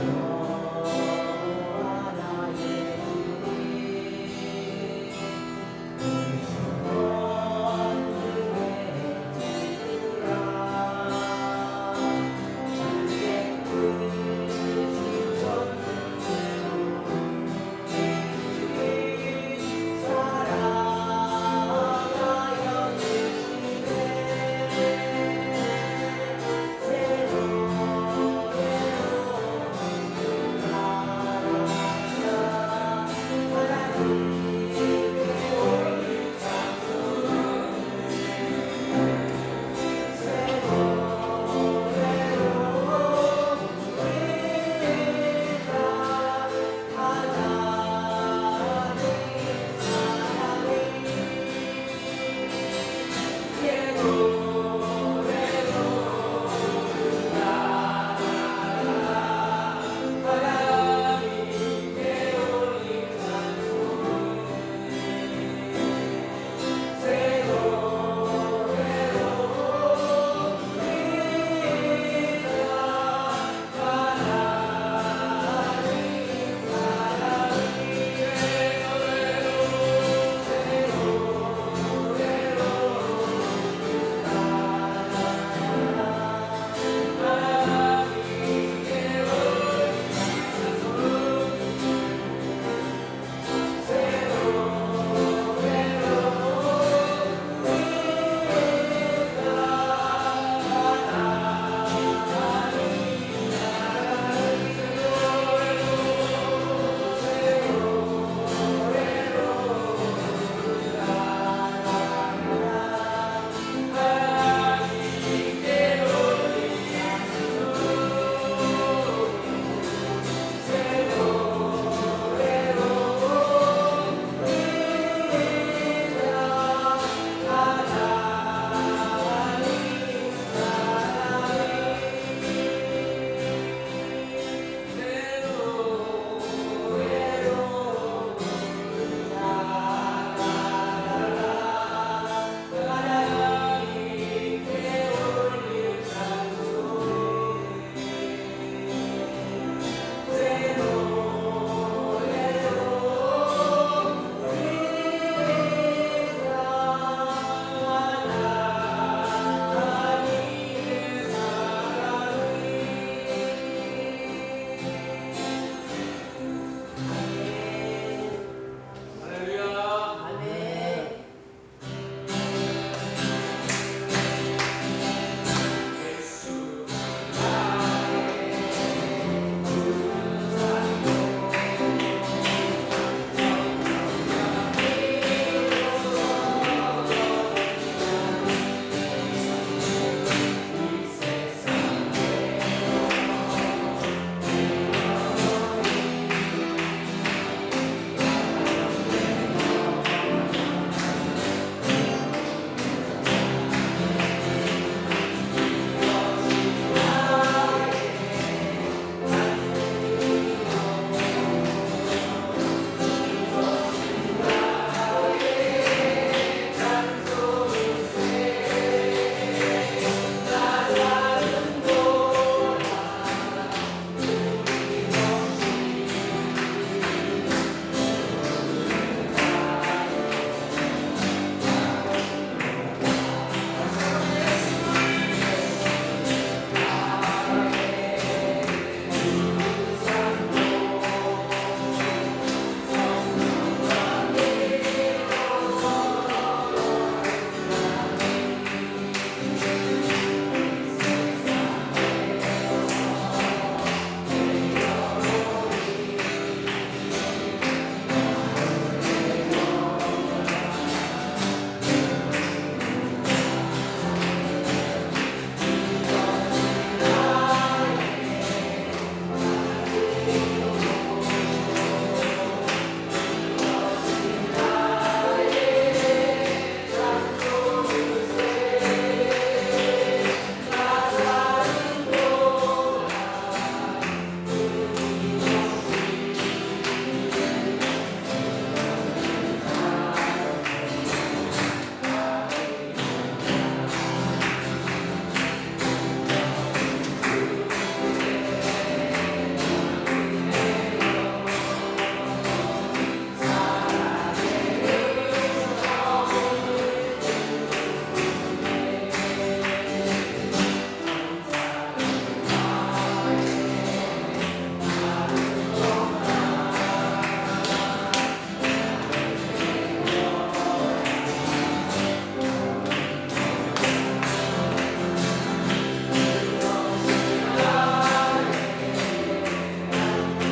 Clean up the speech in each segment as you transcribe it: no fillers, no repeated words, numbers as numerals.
여호와 나의 길이 건능에 두라 주의 크신 권능으로 우리를 사랑하여 주시네 새 노래로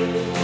주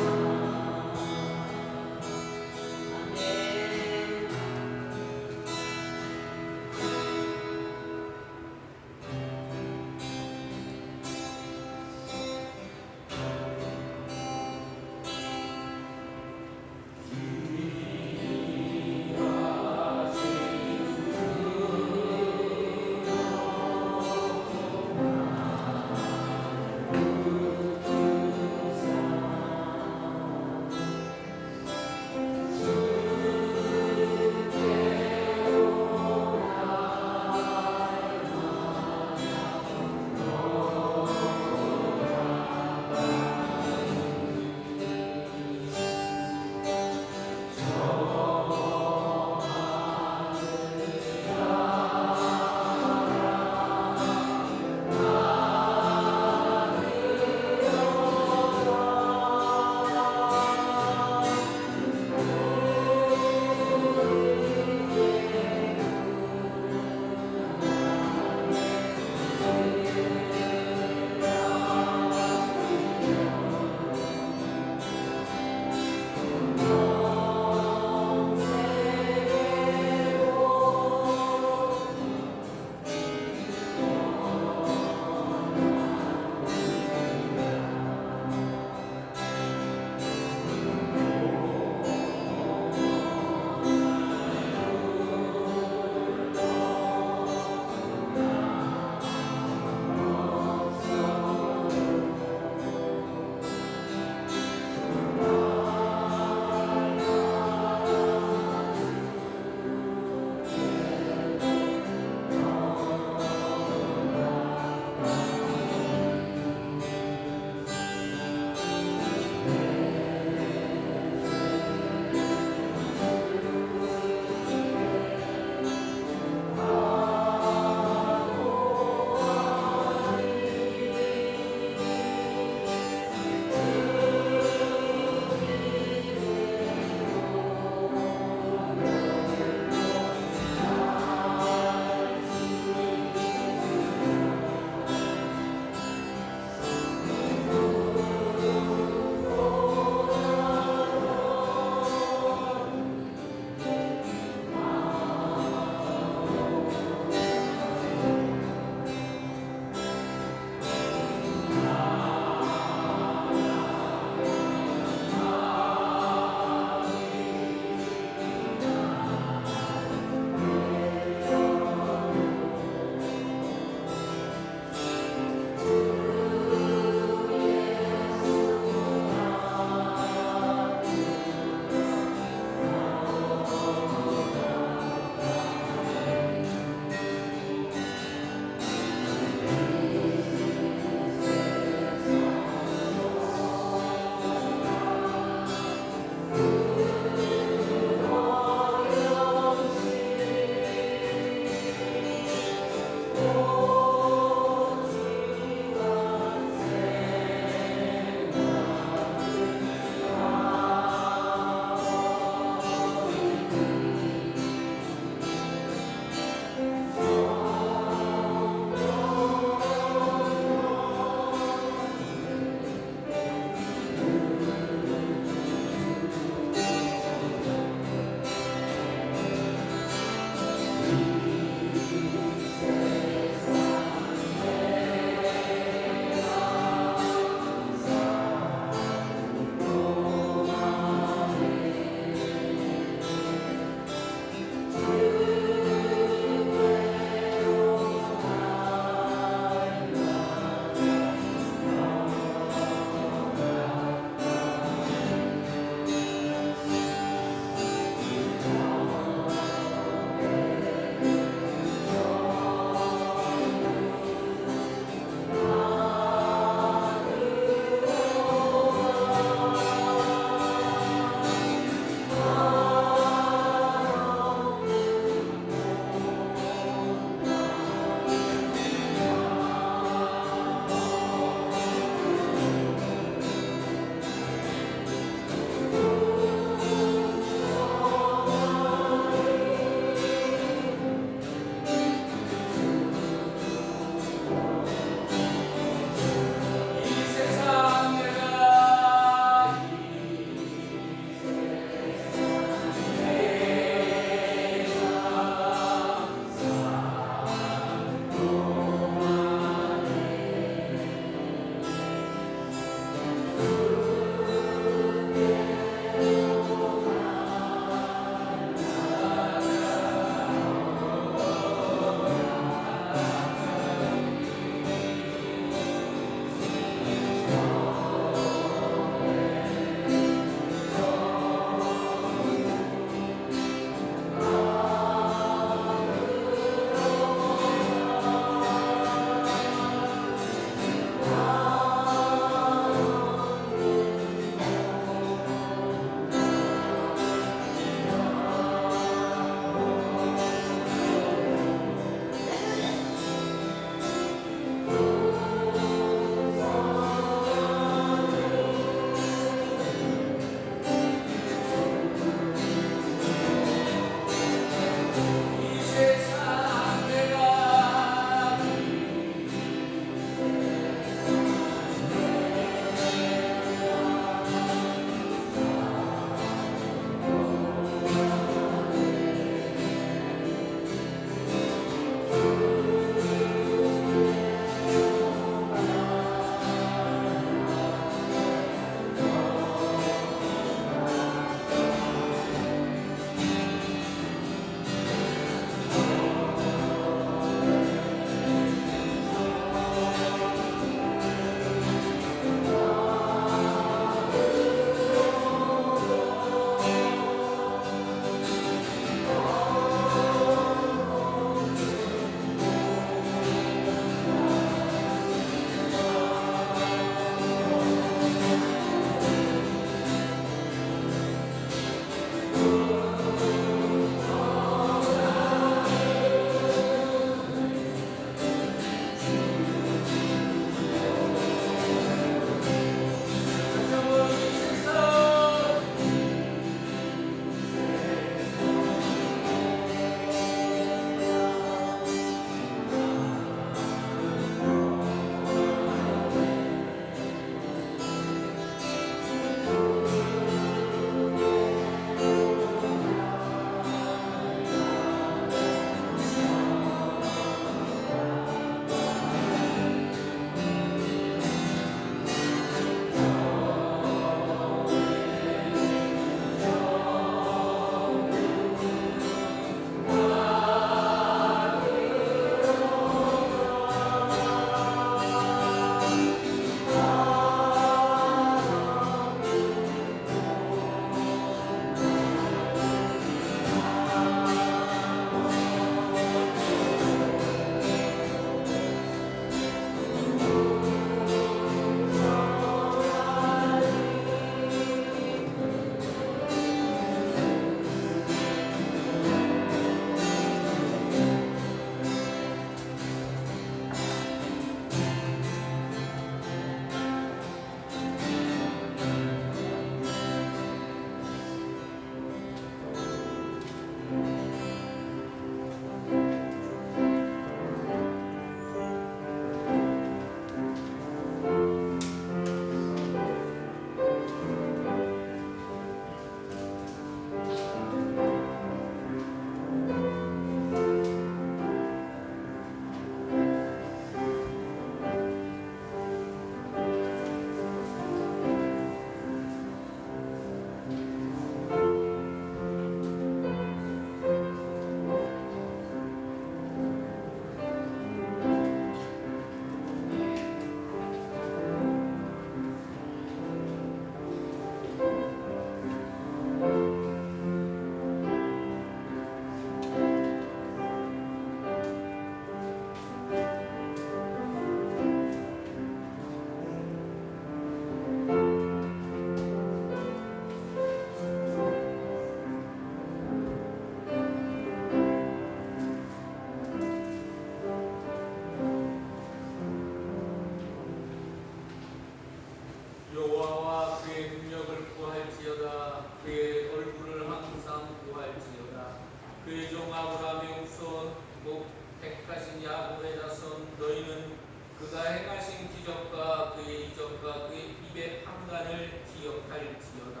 그의 종 아브라함의 후손 곧 택하신 야곱의 자손 너희는 그가 행하신 기적과 그의 이적과 그의 입의 판단을 기억할지어다.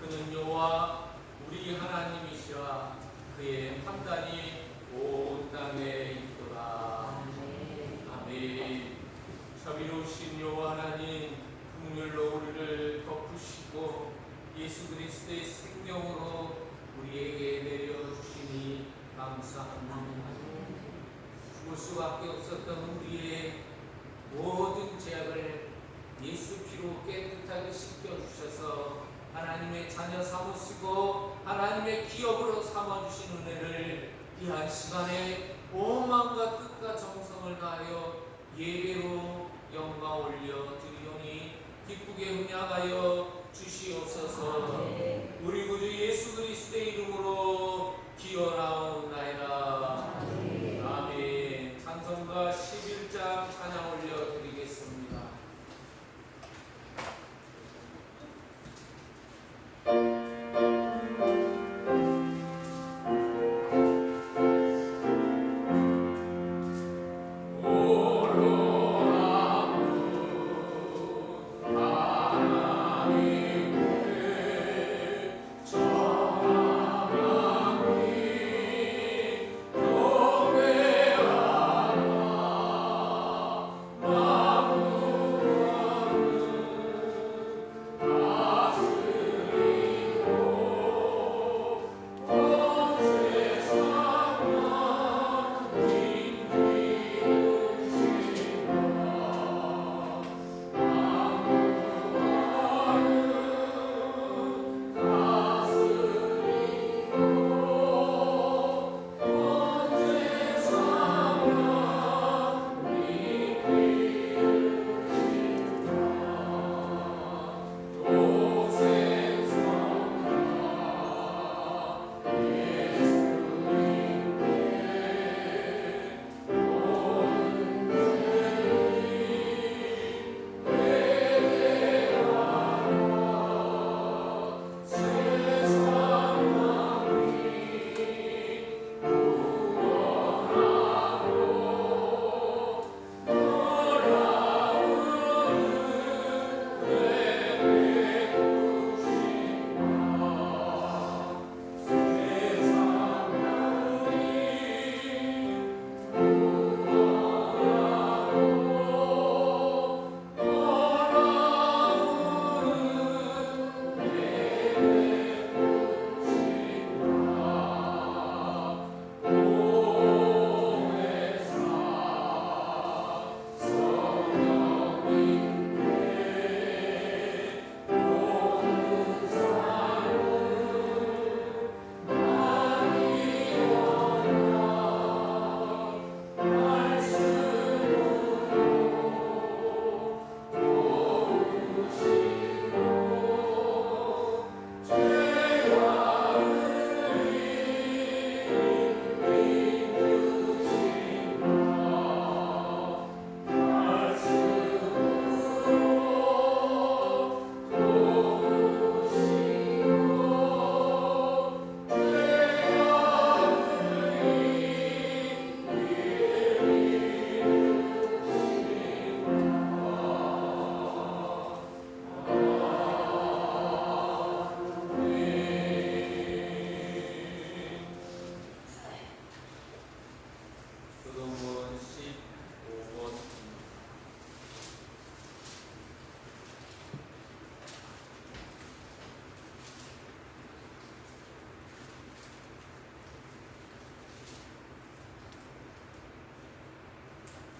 그는 여호와 우리 하나님이시라. 그의 판단이 온 땅에 있도다. 아멘. 자비로우신 여호와 하나님, 긍휼로 우리를 덮으시고 예수 그리스도의 생명으로 우리에게 내려주시니 감사합니다. 죽을 수밖에 없었던 우리의 모든 죄악을 예수 피로 깨끗하게 씻겨주셔서 하나님의 자녀 삼으시고 하나님의 기업으로 삼아주신 은혜를 이 한 시간에 온 마음과 뜻과 정성을 다하여 예배로 영광 올려 드리오니 기쁘게 음양하여 주시옵소서. 우리 구주 예수 그리스도의 이름으로 기원하옵나이다. 아멘. 찬송가 11장 찬양 올려 드리겠습니다.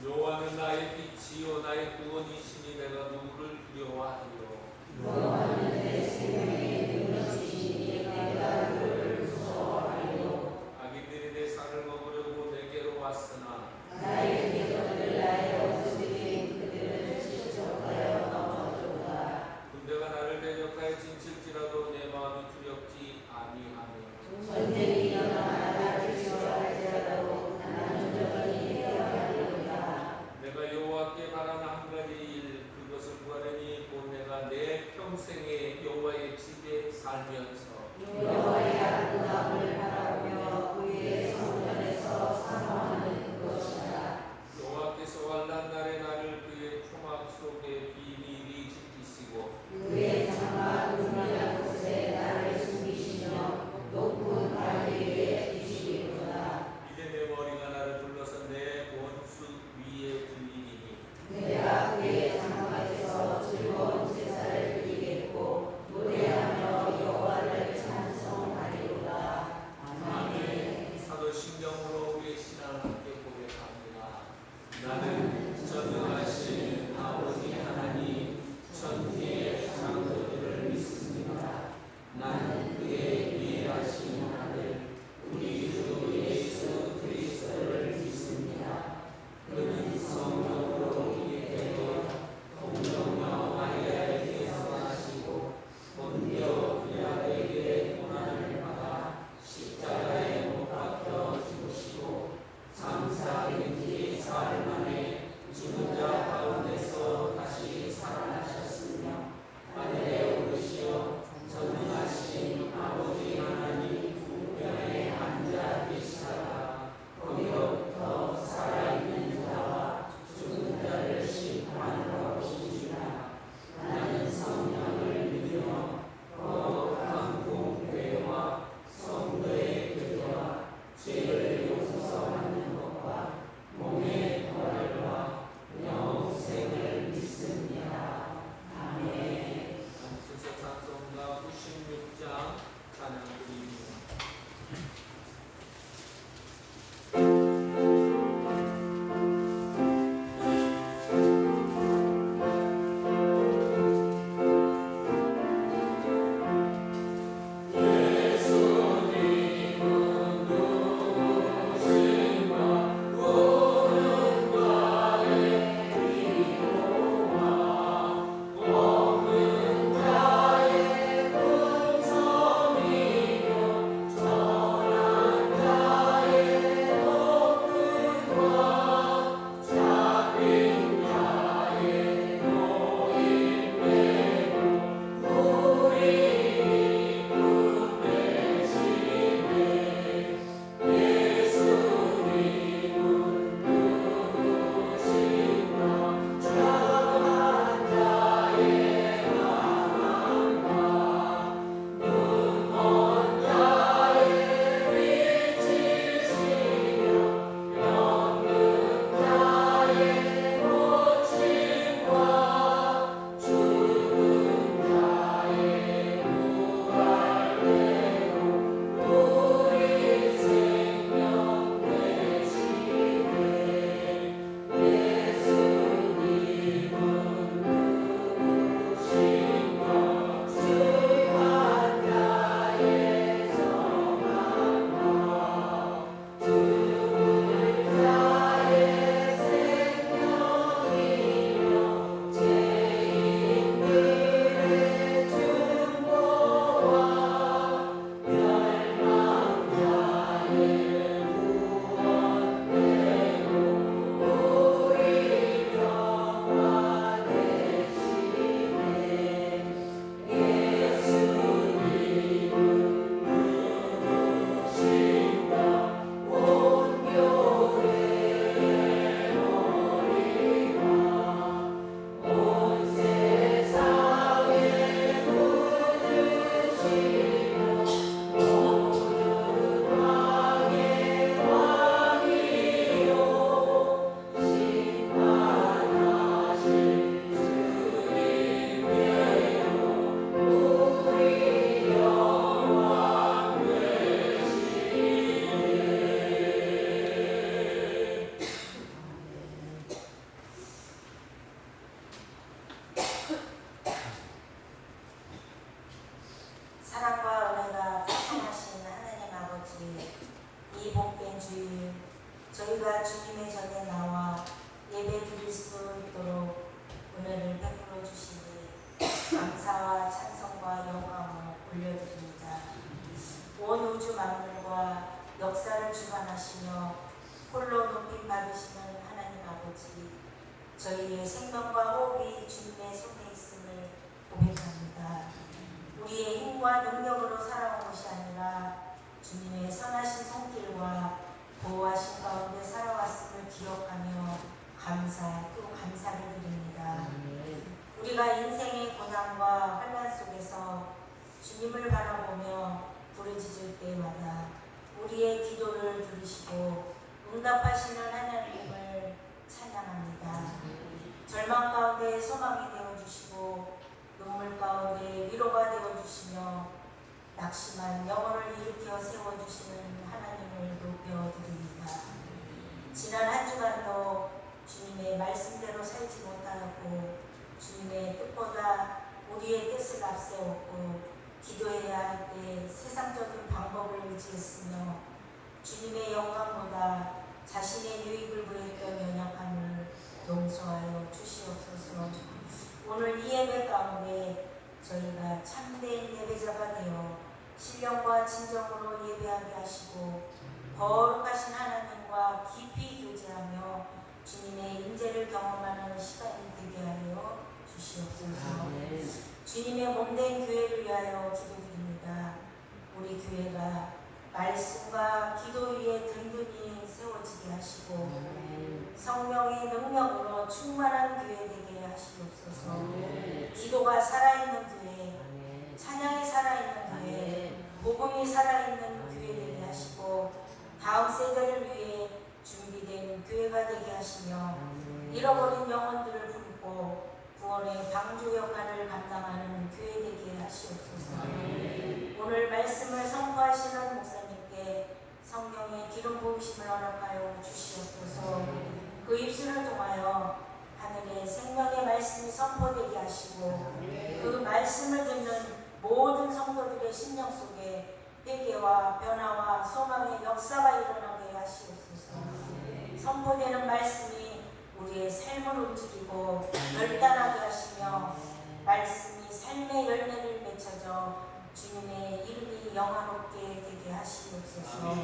여호와는 나의 빛이요 나의 구원이시니 내가 누구를 두려워하리요. 여호와는 내 생명의 능력이시니 내가 누구를 무서워하리요. 악인들이 내 살을 먹으려고 내게로 왔으나 나의 기도를 나의 원수들이 그들을 지적하여 넘어도다. 군대가 나를 대적하여 진칠지라도 내 마음이 두렵지 아니하며 전쟁이 일어나 나를 지적할지라도 나는 여전히 내가 여호와께 바라는 한 가지 일 그것을 구하려니 곧 내가 내 평생 우리가 인생의 고난과 환난 속에서 주님을 바라보며 부르짖을 때마다 우리의 기도를 들으시고 응답하시는 하나님을 찬양합니다. 절망 가운데 소망이 되어주시고 눈물 가운데 위로가 되어주시며 낙심한 영혼을 일으켜 세워주시는 하나님을 높여드립니다. 지난 한 주간도 주님의 말씀대로 살지 못하고 주님의 뜻보다 우리의 뜻을 앞세웠고 기도해야 할 때 세상적인 방법을 의지했으며 주님의 영광보다 자신의 유익을 구했던 연약함을 용서하여 주시옵소서. 오늘 이 예배 가운데 저희가 참된 예배자가 되어 신령과 진정으로 예배하게 하시고 거룩하신 하나님과 깊이 교제하며 주님의 임재를 경험하는 시간이 되게 하여 주시옵소서. 주님의 몸된 교회를 위하여 기도드립니다. 우리 교회가 말씀과 기도 위에 든든히 세워지게 하시고 성령의 능력으로 충만한 교회 되게 하시옵소서. 기도가 살아있는 교회, 찬양이 살아있는 교회, 복음이 살아있는 교회 되게 하시고 다음 세대를 위해 준비된 교회가 되게 하시며 잃어버린 영혼들을 품고 구원의 방주 역할을 감당하는 교회 되게 하시옵소서. 오늘 말씀을 선포하시는 목사님께 성령의 기름 부으심을 허락하여 주시옵소서. 그 입술을 통하여 하늘의 생명의 말씀이 선포되게 하시고 그 말씀을 듣는 모든 성도들의 심령 속에 회개와 변화와 소망의 역사가 일어나게 하시옵소서. 선포되는 말씀이 우리의 삶을 움직이고 결단하게 하시며 말씀이 삶의 열매를 맺혀져 주님의 이름이 영화롭게 되게 하시옵소서.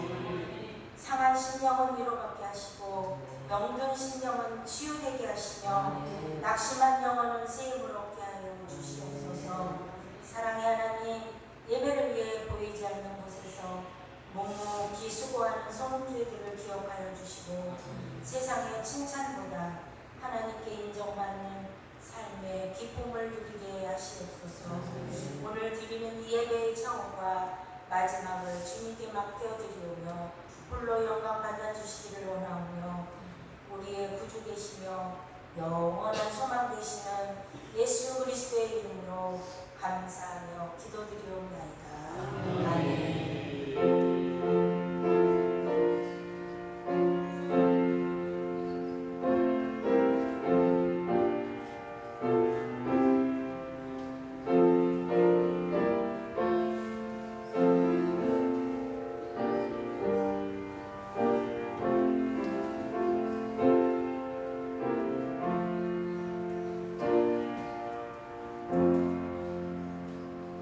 상한 심령은 위로받게 하시고 병든 심령은 치유되게 하시며 낙심한 영혼은 세임을 얻게 하여 주시옵소서. 사랑의 하나님, 예배를 위해 보이지 않는 곳에서 묵묵히 수고하는 소문주의들을 기억하여 주시고 세상의 칭찬보다 하나님께 인정받는 삶의 기쁨을 누리게 하시옵소서. 오늘 드리는 이 예배의 처음과 마지막을 주님께 맡겨드리오며 홀로 영광 받아주시기를 원하오며 우리의 구주 되시며 영원한 소망 되시는 예수 그리스도의 이름으로 감사하며 기도드리옵나이다. 아멘.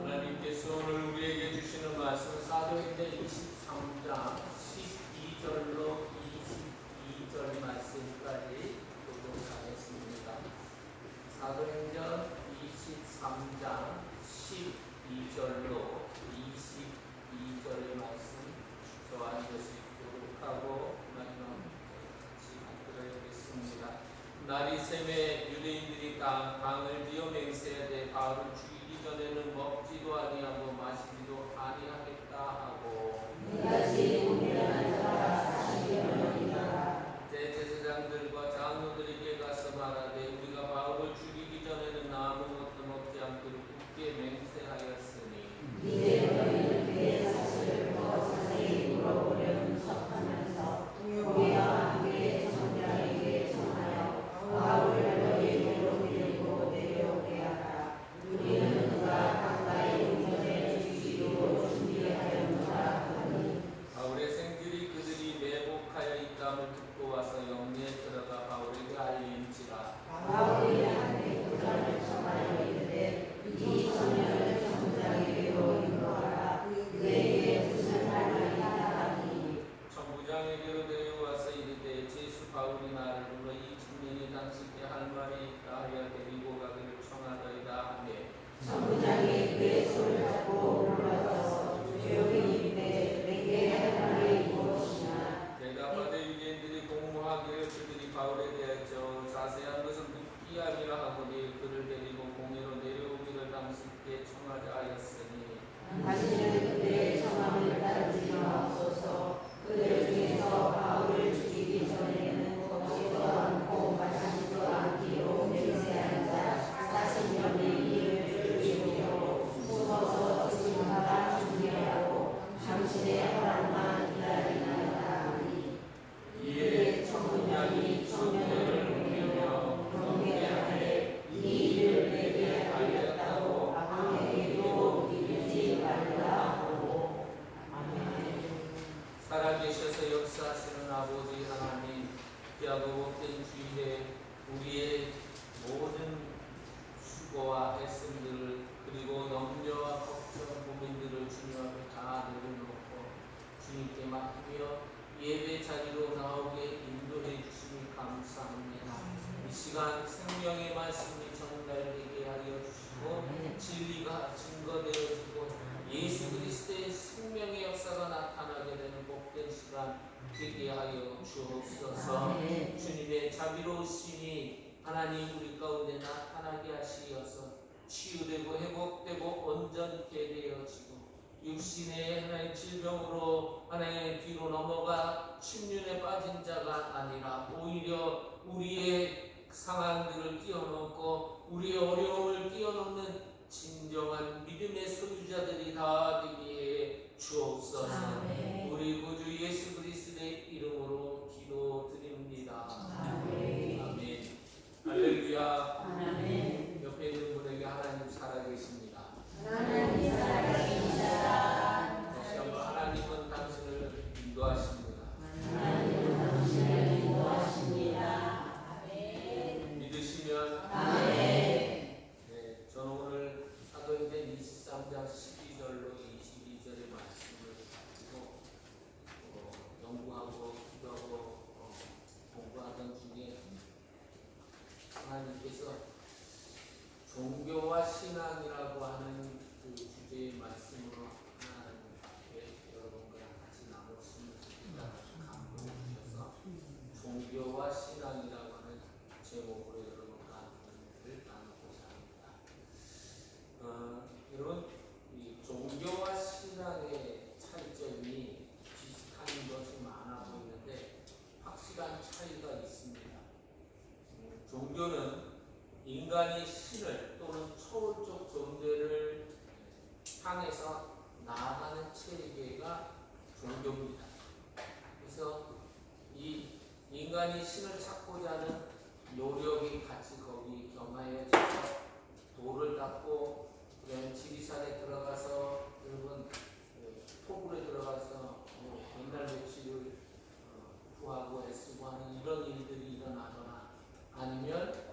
하나님께서 오늘 우리에게 주시는 말씀 사도행전 23장 12절로 22절 말씀까지 교독하겠습니다. 사도행전 23장 12절로 22절의 말씀 저와 함께 교독하고 마지막 같이 받들어야겠습니다. 날이 새매 유대인들이 강을 지어 맹세하되 바울을 죽이기 전에는 먹지도 아니하고 마시지도 아니하겠다 하고 대제사장들과 장로들에게 가서 말하되 우리가 바울을 죽이기 전에는 아무것도 먹지 않도록 굳게 맹세하였으니 이제 너희는 그의 사실을 더 자세히 물어보려는 척하면서 우리와 함께 정장에게 전하여 바울을 너희에게로 데리고 내려오게 하라. 우리는 그가 가까이 운전해 주시기로 준비하였으니 하시어서 치유되고 회복되고 온전케 되어지고 육신의 하나님 질병으로 하나님 뒤로 넘어가 침륜에 빠진 자가 아니라 오히려 우리의 상황들을 뛰어넘고 우리의 어려움을 뛰어넘는 진정한 믿음의 소유자들이 다 되게 주옵소서. 아멘. 우리 구주 예수 그리스도의 이름으로 기도드립니다. 아멘. 아멘. 할렐루야. 아멘. 옆에 있는 분에게 하나님 살아계십니다. 하나님 살아계십니다. 다시 한번 하나님은 당신을 인도하십니다. 하나님은 당신을 인도하십니다. 아멘. 믿으시면 아멘. 네, 저는 오늘 사도행전 23장 12절로 22절의 말씀을 가지고 연구하고 기도하고 공부하던 중에 하나님께서 종교와 신앙이라고 하는 그 주제의 말씀으로 하나님 앞에 여러분과 같이 나눴으면 좋겠다는 감동을 주셔서 종교와 신앙이라고 하는 제목으로 여러분과 은혜를 나누고자 합니다. 여러분, 이 종교와 신앙의 차이점이 비슷한 것이 많아 보이는데 확실한 차이가 있습니다. 종교는 인간이 신을 또는 초월적 존재를 향해서 나아가는 체계가 종교입니다. 그래서 이 인간이 신을 찾고자 하는 노력이 같이 거기 경하여져서 돌을 닦고 그다음에 지리산에 들어가서 여러분 토굴에 들어가서 옛날 며칠을 구하고 애쓰고 하는 이런 일들이 일어나거나 아니면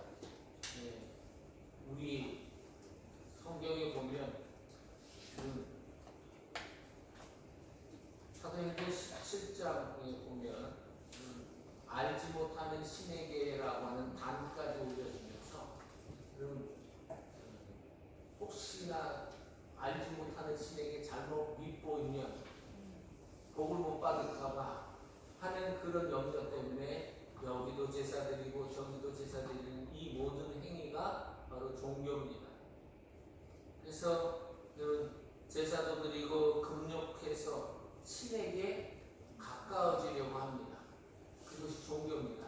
우리 성경에 보면 사도행전 17장에 보면 알지 못하는 신에게라고 하는 단까지 올려주면서 혹시나 알지 못하는 신에게 잘못 밉보이면 복을 못 받을까봐 하는 그런 염려 때문에 여기도 제사 드리고 저기도 제사 드리는 이 모든 행위가 바로 종교입니다. 그래서 제사도 드리고 금욕해서 신에게 가까워지려고 합니다. 그것이 종교입니다.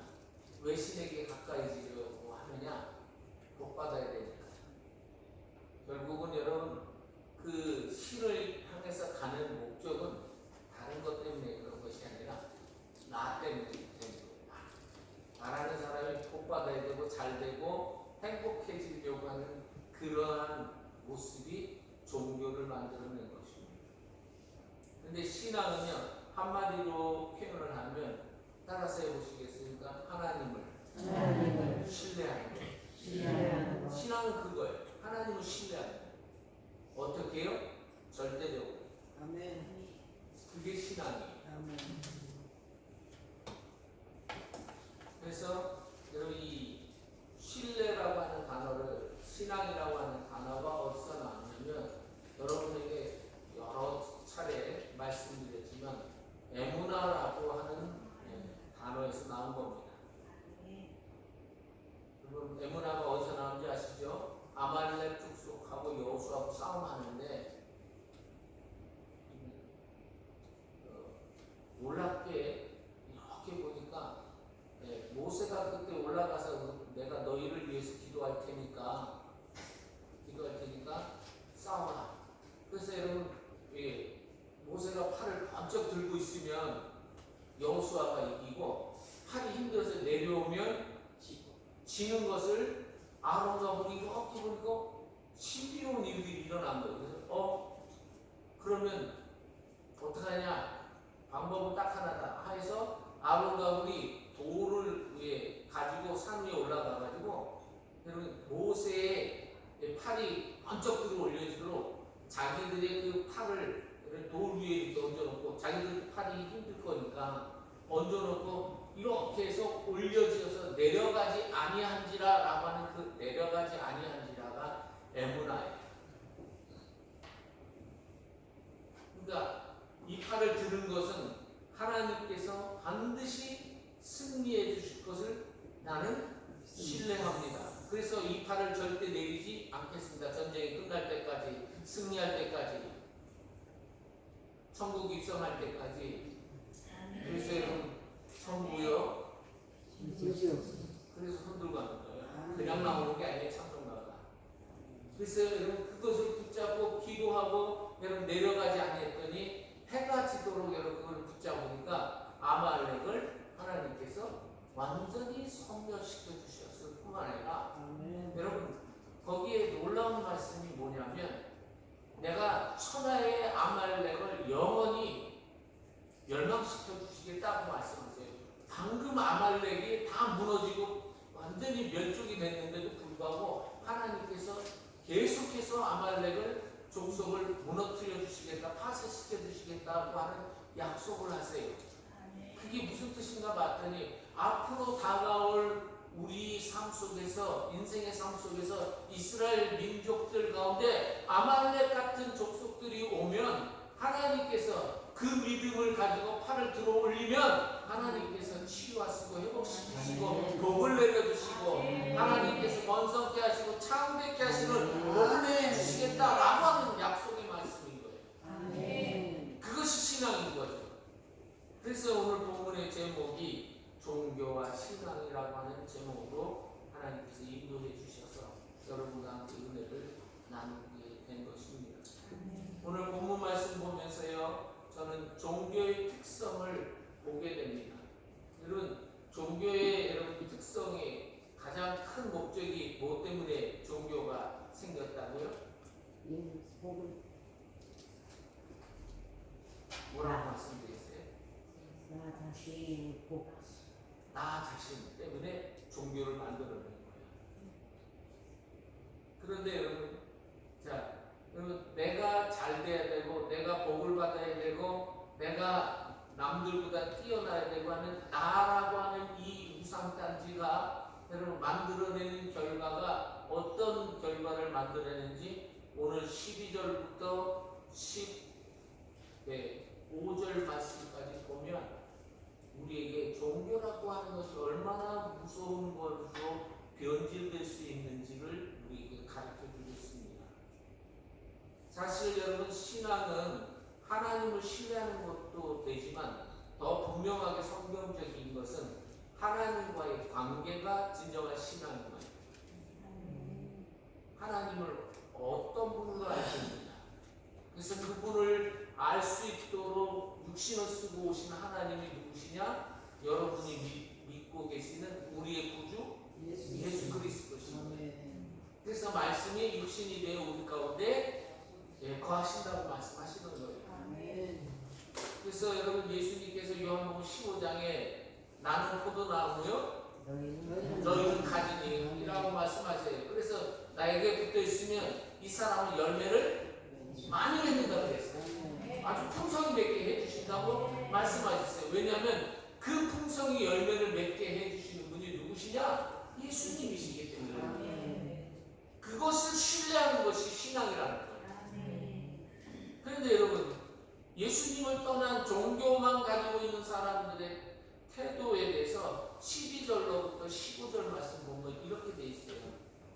왜 신에게 가까워지려고 하느냐? 복 받아야 되니까. 결국은 여러분 그 신을 향해서 가는 목적은 다른 것 때문에 그런 것이 아니라 나 때문에 되는 거예요. 나라는 사람이 복 받아야 되고 잘 되고 행복해지려고 하는 그러한 모습이 종교를 만들어낸 것입니다. 그런데 신앙은요, 한마디로 표현을 하면 따라서 해보시겠습니까? 하나님을 신뢰하는 거예요. 신앙은 그거예요. 하나님을 신뢰하는 거예요. 어떻게 해요? 절대적으로. 아멘. 그게 신앙이에요. 아멘. 그래서 여러분 이 신뢰라고 하는 단어를 신앙이라고 하는 단어가 어디서 나왔냐면 여러분에게 여러 차례 말씀드렸지만 에무나라고 하는 단어에서 나온 겁니다. 여러분 에무나가 어디서 나온지 아시죠? 아말렉 족속하고 여호수아하고 싸움하는데 놀랍게 이렇게 보니까 모세가 그때 올라가서 내가 너희를 위해서 기도할 테니까 싸워라. 그래서 여러분 모세가 팔을 번쩍 들고 있으면 여호수아가 이기고 팔이 힘들어서 내려오면 지는 것을 아론과 홀이 이렇게 보니까 신비로운 일들이 일어난 거예요. 그래서 그러면 어떡하냐? 방법은 딱 하나다 해서 아론과 홀이 돌을 가지고 산 위에 올라가가지고 모세의 팔이 번쩍 들어 올려지도록 자기들의 그 팔을 돌 위에 이렇게 얹어놓고 자기들 팔이 힘들 거니까 얹어놓고 이렇게 해서 올려지어서 내려가지 아니한지라라고 하는 그 내려가지 아니한지라가 에무나예요. 그러니까 이 팔을 드는 것은 하나님께서 반드시 승리해 주실 것을 나는 신뢰합니다. 그래서 이 팔을 절대 내리지 때까지, 승리할 때까지, 천국 입성할 때까지. 그래서 여러분 천국이요. 그래서 손 들고 가는 거예요. 그냥 나오는 게 아니에요. 참석나가. 그래서 여러분 그것을 붙잡고 기도하고 여러분 내려가지 않았더니 해가 지도록 여러분 그걸 붙잡으니까 아말렉을 하나님께서 완전히 섬멸시켜 주셨을 뿐만 아니라 여러분 거기에 놀라운 말씀이 뭐냐면 내가 천하의 아말렉을 영원히 멸망시켜 주시겠다고 말씀하세요. 방금 아말렉이 다 무너지고 완전히 멸종이 됐는데도 불구하고 하나님께서 계속해서 아말렉을 족속을 무너뜨려 주시겠다, 파쇄시켜 주시겠다고 하는 약속을 하세요. 그게 무슨 뜻인가 봤더니 앞으로 다가올 우리 삶 속에서, 인생의 삶 속에서 이스라엘 민족들 가운데 아말렉 같은 족속들이 오면 하나님께서 그 믿음을 가지고 팔을 들어 올리면 하나님께서 치유하시고 회복시키시고 복을 내려주시고 하나님께서 번성케 하시고 창대케 하시는 복을 내주시겠다라고 하는 약속의 말씀인 거예요. 그것이 신앙인 거죠. 그래서 오늘 본문의 제목이 종교와 신앙이라고 하는 제목으로 하나님께서 인도해 주셔서 여러분과 함께 은혜를 나누게 된 것입니다. 오늘 본문 말씀 보면서요, 저는 종교의 특성을 보게 됩니다. 여러분, 종교의 여러분 특성이 가장 큰 목적이 뭐 때문에 종교가 생겼다고요? 뭐라고 말씀드렸어요? 나 자신 때문에 종교를 만들어낸 거예요. 그런데 여러분, 자, 여러분 내가 잘 돼야 되고, 내가 복을 받아야 되고, 내가 남들보다 뛰어나야 되고 하는 나라고 하는 이 우상단지가 여러분 만들어내는 결과가 어떤 결과를 만들어내는지 오늘 12절부터 15절 말씀까지 보면 우리에게 종교라고 하는 것이 얼마나 무서운 것으로 변질될 수 있는지를 우리에게 가르쳐 주겠습니다. 사실 여러분 신앙은 하나님을 신뢰하는 것도 되지만 더 분명하게 성경적인 것은 하나님과의 관계가 진정한 신앙인 거예요. 하나님을 어떤 분으로 아십니까? 그래서 그분을 알 수 있도록 육신을 쓰고 오신 하나님이 누구시냐? 여러분이 믿고 계시는 우리의 구주 예수 그리스도십니다. 그래서 말씀이 육신이 되어 우리 가운데 거하신다고 말씀하시는 거예요. 그래서 여러분 예수님께서 요한복음 15장에 나는 포도나무요 너희는 가지니라고 말씀하세요. 그래서 나에게 붙어 있으면 이 사람은 열매를 많이 맺는다고 그랬어요. 아주 풍성히 맺게 해주신다고 말씀하셨어요. 왜냐하면 그 풍성히 열매를 맺게 해주시는 분이 누구시냐? 예수님이시기 때문에 그것을 신뢰하는 것이 신앙이라는 거예요. 그런데 여러분 예수님을 떠난 종교만 가지고 있는 사람들의 태도에 대해서 12절로부터 15절 말씀 보면 이렇게 돼 있어요.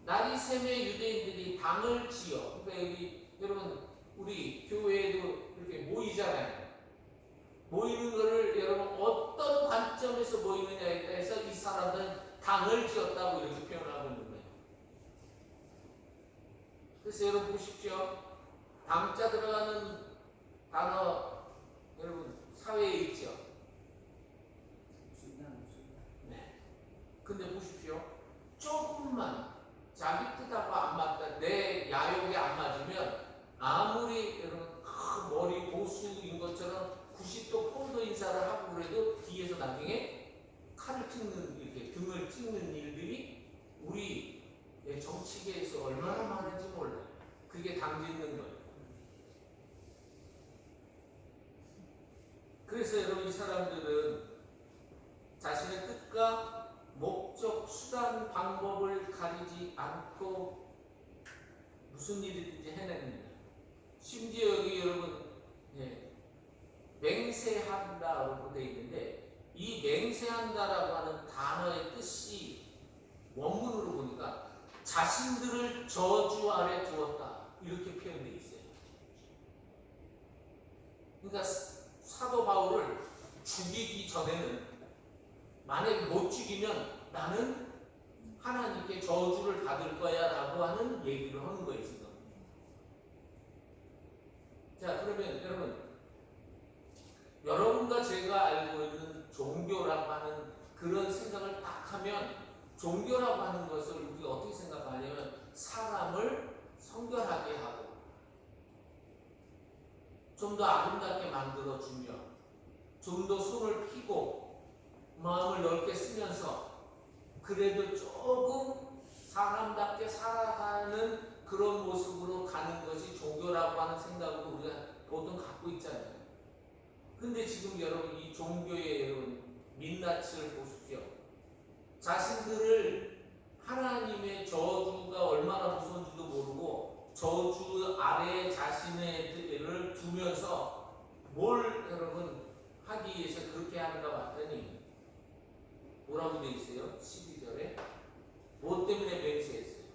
날이 새매 유대인들이 당을 지어, 그러니까 여기 여러분 우리 교회에도 이렇게 모이잖아요. 모이는 거를 여러분 어떤 관점에서 모이느냐에 따라서 이 사람들은 당을 지었다고 이렇게 표현하고 있는 거예요. 그래서 여러분 보십시오. 당자 들어가는 단어 여러분 사회에 있죠. 네. 근데 보십시오. 조금만 자기 뜻하고 안 맞다, 내 야욕에 안 맞으면 아무리 여러분 머리 보수인 것처럼 90도 폰도 인사를 하고 그래도 뒤에서 나중에 칼을 찍는 이렇게 등을 찍는 일들이 우리 정치계에서 얼마나 많은지 몰라요. 그게 당짓는 거예요. 그래서 여러분 이 사람들은 자신의 뜻과 목적, 수단, 방법을 가리지 않고 무슨 일이든지 해냅니다. 심지어 여기 여러분 맹세한다라고 되어 있는데 이 맹세한다라고 하는 단어의 뜻이 원문으로 보니까 자신들을 저주 아래 두었다 이렇게 표현되어 있어요. 그러니까 사도 바울을 죽이기 전에는 만약에 못 죽이면 나는 하나님께 저주를 받을 거야 라고 하는 얘기를 하는 거예요 지금. 자, 그러면 여러분과 제가 알고 있는 종교라고 하는 그런 생각을 딱 하면, 종교라고 하는 것을 우리가 어떻게 생각하냐면 사람을 성결하게 하고 좀 더 아름답게 만들어주며 좀 더 손을 펴고 마음을 넓게 쓰면서 그래도 조금 사람답게 살아가는 그런 모습으로 가는 것이 종교라고 하는 생각을 우리가 보통 갖고 있잖아요. 근데 지금 여러분 이 종교의 여러분 민낯을 보십시오. 자신들을 하나님의 저주가 얼마나 무서운지도 모르고 저주 아래에 자신을 두면서 뭘 여러분 하기 위해서 그렇게 하는가 봤더니 뭐라고 되어 있어요? 12절에 뭐 때문에 맹세했어요?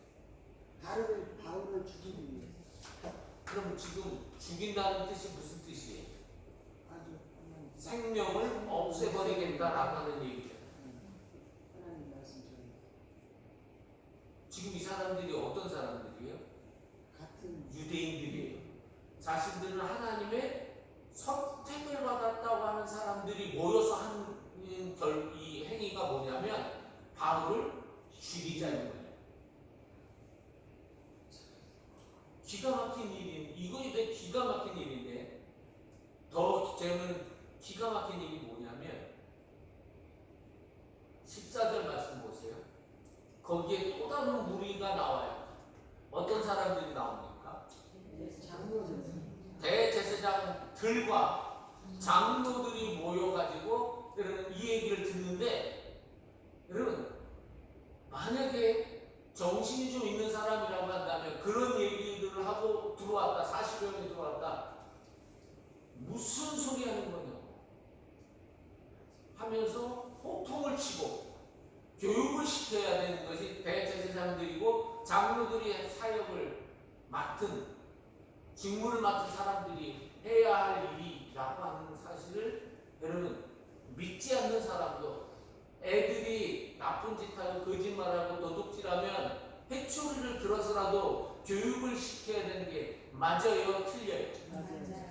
바울을 죽이기 위해서. 그럼 지금 죽인다는 뜻이 무슨 뜻이에요? 아주 생명을 없애버리겠다라고 하는 얘기죠. 하나님 말씀처럼 지금 이 사람들이 어떤 사람들이에요? 같은 유대인들이에요. 자신들은 하나님의 선택을 받았다고 하는 사람들이 모여서 하는 이 행위가 뭐냐면 바울을 죽이자는 거예요. 기가 막힌 일인, 이거에 대해 기가 막힌 일인데, 더 저는 기가 막힌 일이 뭐냐면 14절 말씀 보세요. 거기에 또 다른 무리가 나와요. 어떤 사람들이 나옵니까? 장로들. 대제사장들과 장로들이 모여가지고 여러분 이 얘기를 듣는데, 여러분 만약에 정신이 좀 있는 사람이라고 한다면 그런 얘기들을 하고 들어왔다, 40여 명이 들어왔다, 무슨 소리 하는 거냐고 하면서 호통을 치고 교육을 시켜야 되는 것이 대제사장들이고 장로들이 사역을 맡은, 직무를 맡은 사람들이 해야 할 일이라고 하는 사실을 여러분 믿지 않는 사람도, 애들이 나쁜 짓하고 거짓말하고 도둑질하면 회초리를 들어서라도 교육을 시켜야 되는 게 맞아요, 틀려요? 맞아요.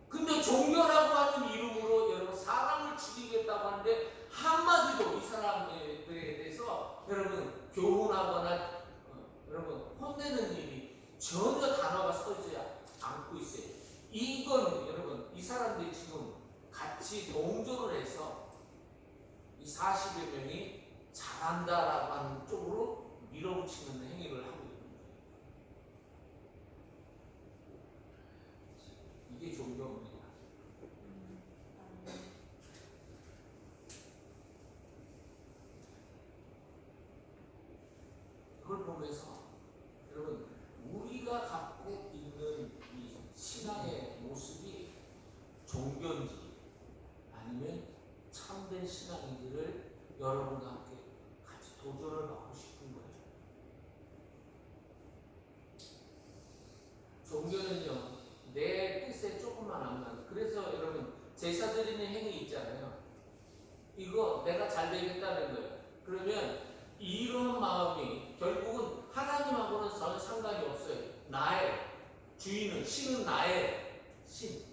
근데 종교라고 하는 이름으로 여러분 사람을 죽이겠다고 하는데 한마디도 이 사람들에 대해서 여러분 교훈하거나 여러분 혼내는 일이 전혀 단어가 서지 않고 있어요. 이건 여러분 이 사람들이 지금 같이 동조를 해서 이 40여 명이 잘한다라고 하는 쪽으로 밀어붙이는 행위를 하고 있는 거예요. 이게 종교입니다. 그걸 보면서 여러분 우리가 갖고 있는 이 신앙의 모습이 종교인지 아니면 참된 신앙인지를 여러분과 함께 같이 도전을 하고 싶은 거예요. 종교는요 내 뜻에 조금만 안 맞는, 그래서 여러분 제사 드리는 행위 있잖아요. 이거 내가 잘 되겠다는 거예요. 그러면 이런 마음이 결국은 하나님하고는 전혀 상관이 없어요. 나의 주인은, 신은 나의 신.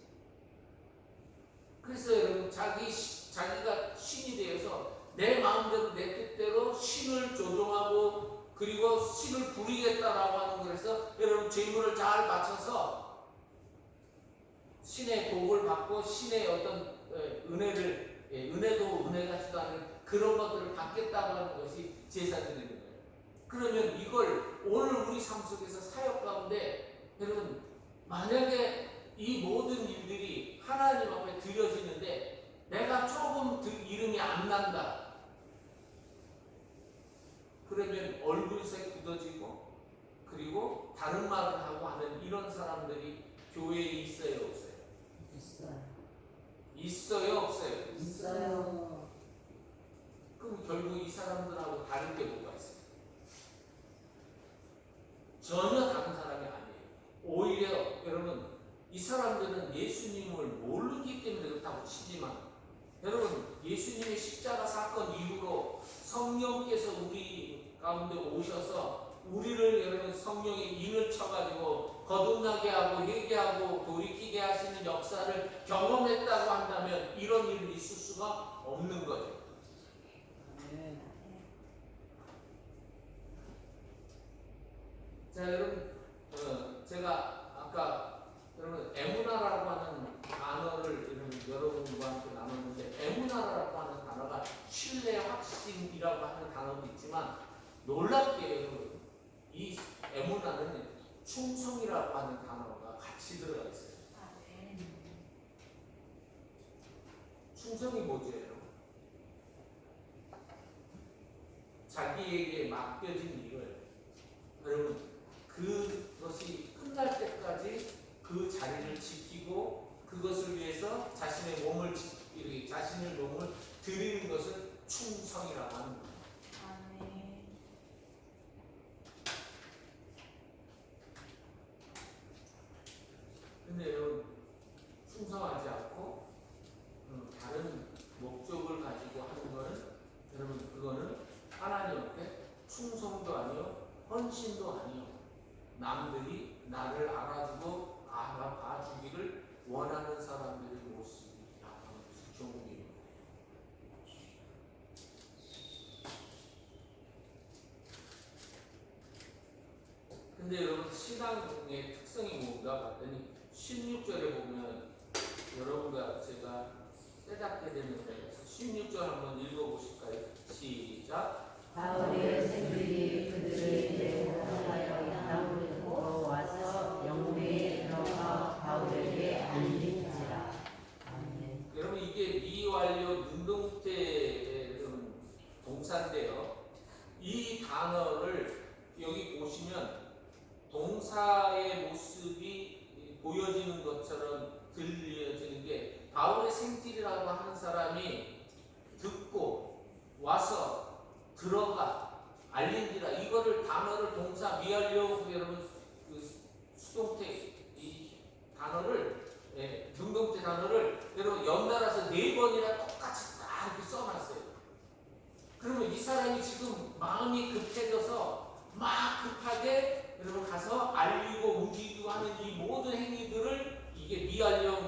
그래서 여러분 자기가 신이 되어서 내 마음대로 내 뜻대로 신을 조종하고 그리고 신을 부리겠다라고 하는 거에서 여러분 재물을 잘 바쳐서 신의 복을 받고 신의 어떤 은혜를, 은혜도 은혜 같지도 않은 그런 것들을 받겠다고 하는 것이 제사 드리는 거예요. 그러면 이걸 오늘 우리 삶 속에서 사역 가운데 여러분 만약에 이 모든 일들이 하나님 앞에 드려지는데 내가 조금 이름이 안 난다, 그러면 얼굴색 굳어지고 그리고 다른 말을 하고 하는 이런 사람들이 교회에 있어요, 없어요? 있어요. 있어요, 없어요? 있어요. 그럼 결국 이 사람들하고 다른 게 뭐가 있어요? 전혀 다른 사람이 아니에요. 오히려 여러분 이 사람들은 예수님을 모르기 때문에 그렇다고 치지만 여러분 예수님의 십자가 사건 이후로 성령께서 우리 가운데 오셔서 우리를 여러분 성령의 인을 쳐가지고 거듭나게 하고 회개하고 돌이키게 하시는 역사를 경험했다고 한다면 이런 일은 있을 수가 없는 거죠. 아멘. 자 여러분 제가 아까 여러분 에무나라고 하는 단어를 여러분과 나눴는데 에무나라고 하는 단어가 신뢰 확신이라고 하는 단어도 있지만 놀랍게 여러분 이 에무나는 충성이라고 하는 단어가 같이 들어가 있어요. 충성이 뭐죠 여러분? 자기에게 맡겨진 일을 여러분 그것이 끝날 때까지 그 자리를 지키고 그것을 위해서 자신의 몸을 드리는 것을 충성이라고 하는 거예요. 근데 여러분 충성하지 않고 다른 목적을 가지고 하는 거는 여러분 그거는 하나님 앞에 충성도 아니요 헌신도 아니요 남들이 나를 알아주고 알아봐주기를 원하는 사람들의 모습이라고 하는 것이 종교예요. 근데 여러분 신앙의 특성이 뭔가 봤더니 16절에 보면 여러분과 제가 깨닫게 되는데 16절 한번 읽어보실까요? 시작. 바울의 생들이 그들의 대목하여 바울로 와서 영내에 들어가 바울에게 알리니라. 아멘. 여러분 이게 미완료 능동태 동사인데요. 이 단어를 여기 보시면 동사의 모습이 보여지는 것처럼 들려지는 게 바울의 생질이라고 하는 사람이 듣고 와서 들어가 알린지라 이거를 단어를 동사 미완료 여러분 그 수동태 이 단어를 능동태 단어를 여러분 연달아서 4번이나 똑같이 딱 이렇게 써놨어요. 그러면 이 사람이 지금 마음이 급해져서 막 급하게 여러분 가서 알리고 움직이고 하는 이 모든 행위들을 이게 미완료